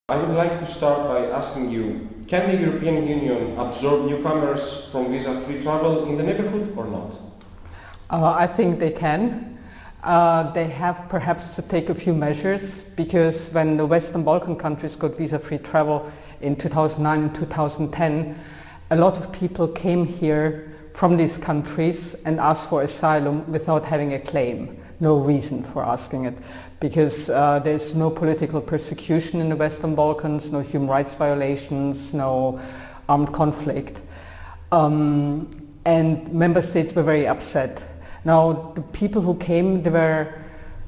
I would like to start by asking you, can the European Union absorb newcomers from visa-free travel in the neighborhood or not? I think they can. They have perhaps to take a few measures, because when the Western Balkan countries got visa-free travel in 2009 and 2010, a lot of people came here from these countries and asked for asylum without having a claim. No reason for asking it, because there's no political persecution in the Western Balkans, no human rights violations, no armed conflict. And member states were very upset. Now, the people who came, they were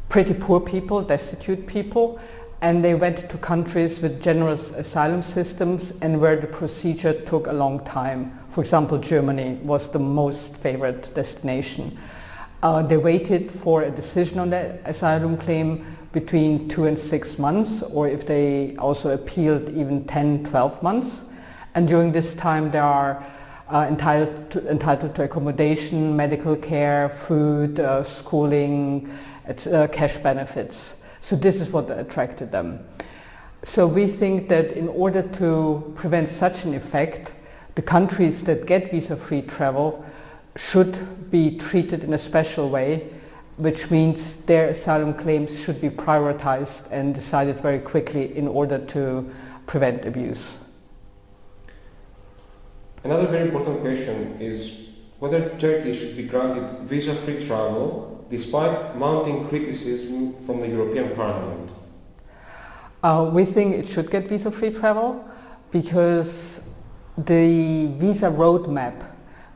pretty poor people, destitute people, and they went to countries with generous asylum systems and where the procedure took a long time. For example, Germany was the most favored destination. They waited for a decision on the asylum claim between 2 and 6 months, or if they also appealed, even 10, 12 months. And during this time they are entitled to accommodation, medical care, food, schooling, cash benefits. So this is what attracted them. So we think that in order to prevent such an effect, the countries that get visa-free travel should be treated in a special way, which means their asylum claims should be prioritized and decided very quickly in order to prevent abuse. Another very important question is whether Turkey should be granted visa-free travel despite mounting criticism from the European Parliament. We think it should get visa-free travel because the visa roadmap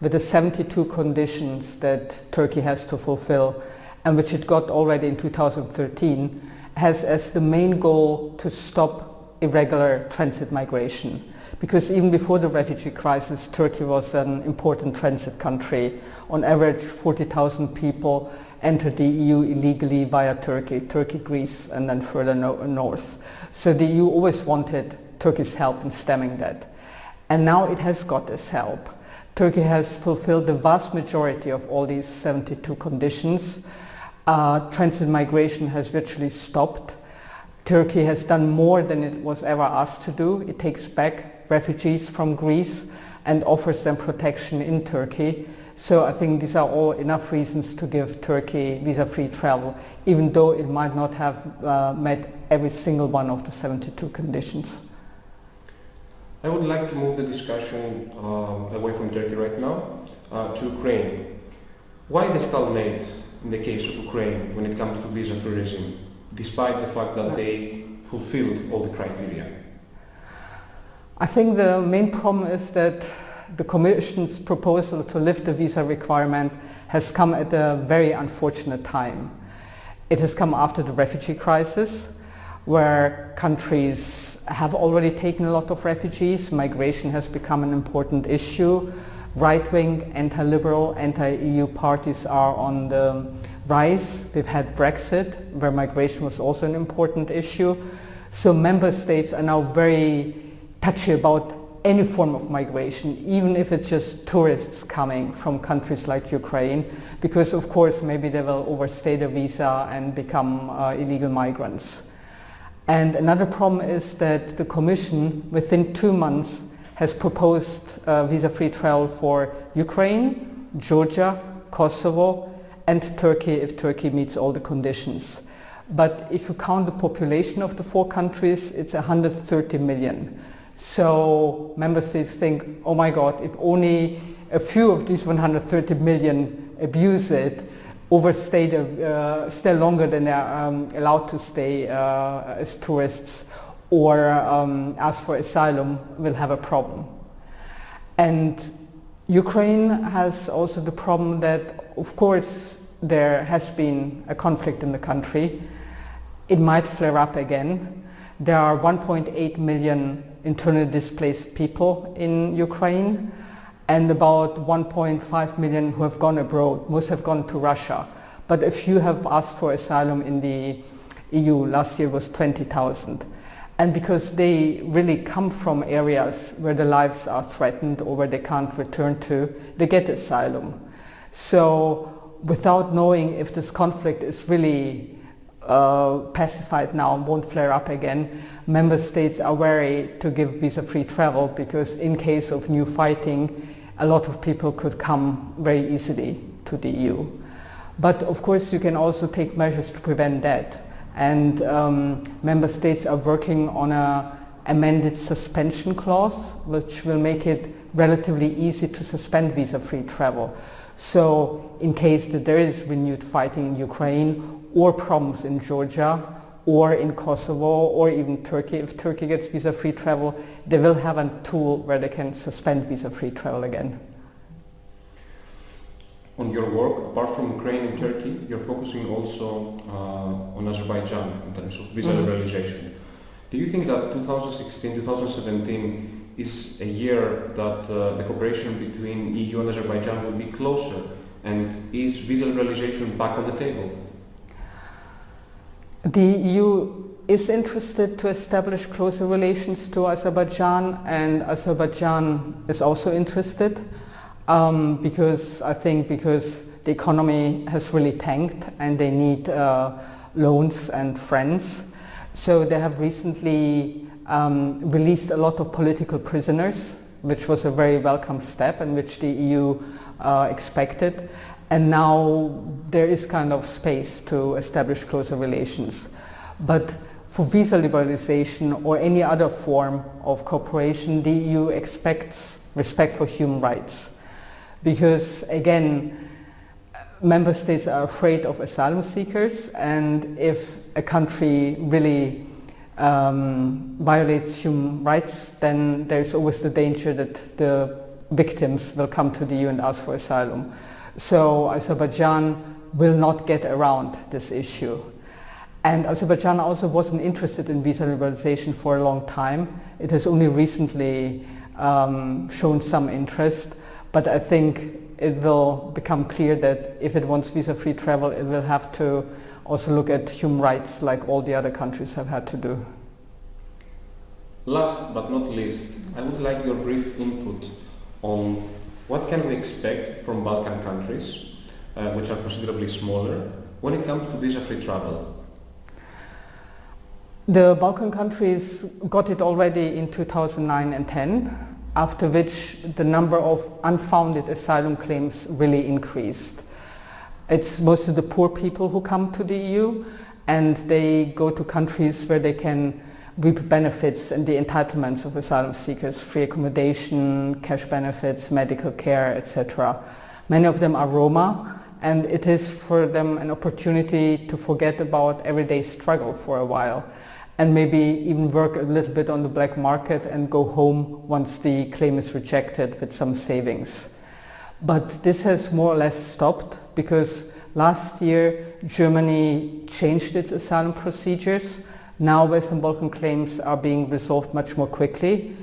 with the 72 conditions that Turkey has to fulfill, and which it got already in 2013, has as the main goal to stop irregular transit migration. Because even before the refugee crisis, Turkey was an important transit country. On average, 40,000 people entered the EU illegally via Turkey, Greece, and then further north. So the EU always wanted Turkey's help in stemming that. And now it has got this help. Turkey has fulfilled the vast majority of all these 72 conditions. Transit migration has virtually stopped. Turkey has done more than it was ever asked to do. It takes back refugees from Greece and offers them protection in Turkey. So I think these are all enough reasons to give Turkey visa-free travel, even though it might not have met every single one of the 72 conditions. I would like to move the discussion away from Turkey right now to Ukraine. Why the stalemate in the case of Ukraine when it comes to visa-free regime, despite the fact that they fulfilled all the criteria? I think the main problem is that the Commission's proposal to lift the visa requirement has come at a very unfortunate time. It has come after the refugee crisis, where countries have already taken a lot of refugees. Migration has become an important issue. Right-wing, anti-liberal, anti-EU parties are on the rise. We've had Brexit, where migration was also an important issue. So member states are now very touchy about any form of migration, even if it's just tourists coming from countries like Ukraine, because of course maybe they will overstay their visa and become illegal migrants. And another problem is that the Commission, within 2 months, has proposed visa-free travel for Ukraine, Georgia, Kosovo, and Turkey if Turkey meets all the conditions. But if you count the population of the 4 countries, it's 130 million. So member states think, oh my God, if only a few of these 130 million abuse it, stay longer than they're allowed to stay as tourists, or ask for asylum, will have a problem. And Ukraine has also the problem that, of course, there has been a conflict in the country. It might flare up again. There are 1.8 million internally displaced people in Ukraine, and about 1.5 million who have gone abroad. Most have gone to Russia, but a few have asked for asylum in the EU. Last year was 20,000. And because they really come from areas where their lives are threatened or where they can't return to, they get asylum. So without knowing if this conflict is really pacified now, won't flare up again, member states are wary to give visa-free travel because in case of new fighting, a lot of people could come very easily to the EU. But of course you can also take measures to prevent that. And member states are working on an amended suspension clause, which will make it relatively easy to suspend visa-free travel. So in case that there is renewed fighting in Ukraine or problems in Georgia or in Kosovo or even Turkey, if Turkey gets visa-free travel, they will have a tool where they can suspend visa-free travel again. On your work, apart from Ukraine and Turkey, you're focusing also on Azerbaijan in terms of visa liberalization. Do you think that 2016, 2017 is a year that the cooperation between EU and Azerbaijan will be closer, and is visa liberalization back on the table? The EU is interested to establish closer relations to Azerbaijan, and Azerbaijan is also interested. Because the economy has really tanked and they need loans and friends. So they have recently released a lot of political prisoners, which was a very welcome step and which the EU expected. And now there is kind of space to establish closer relations. But for visa liberalization or any other form of cooperation, the EU expects respect for human rights. Because again, member states are afraid of asylum seekers, and if a country really violates human rights, then there's always the danger that the victims will come to the EU and ask for asylum. So Azerbaijan will not get around this issue. And Azerbaijan also wasn't interested in visa liberalization for a long time. It has only recently shown some interest. But I think it will become clear that if it wants visa-free travel, it will have to also look at human rights like all the other countries have had to do. Last but not least, I would like your brief input on what can we expect from Balkan countries, which are considerably smaller, when it comes to visa-free travel. The Balkan countries got it already in 2009 and 10. After which the number of unfounded asylum claims really increased. It's mostly the poor people who come to the EU, and they go to countries where they can reap benefits and the entitlements of asylum seekers, free accommodation, cash benefits, medical care, etc. Many of them are Roma, and it is for them an opportunity to forget about everyday struggle for a while, and maybe even work a little bit on the black market and go home once the claim is rejected with some savings. But this has more or less stopped because last year Germany changed its asylum procedures. Now Western Balkan claims are being resolved much more quickly.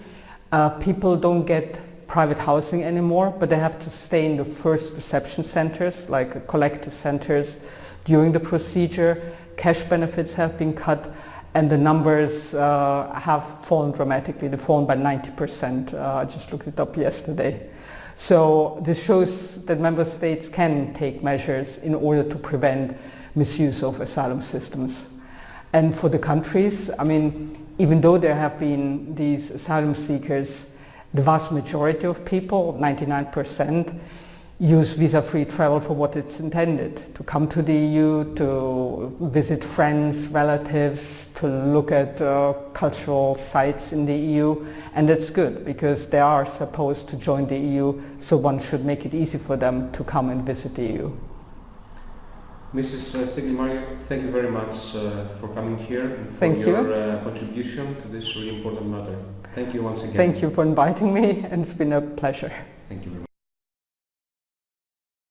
People don't get private housing anymore, but they have to stay in the first reception centers, like collective centers, during the procedure. Cash benefits have been cut, and the numbers have fallen dramatically. They've fallen by 90%. I just looked it up yesterday. So this shows that member states can take measures in order to prevent misuse of asylum systems. And for the countries, I mean, even though there have been these asylum seekers, the vast majority of people, 99%, use visa-free travel for what it's intended, to come to the EU, to visit friends, relatives, to look at cultural sites in the EU, and that's good because they are supposed to join the EU, so one should make it easy for them to come and visit the EU. Mrs. Stiglmayer, thank you very much for coming here and for Thank your you. Contribution to this really important matter. Thank you once again. Thank you for inviting me, and it's been a pleasure. Thank you very much.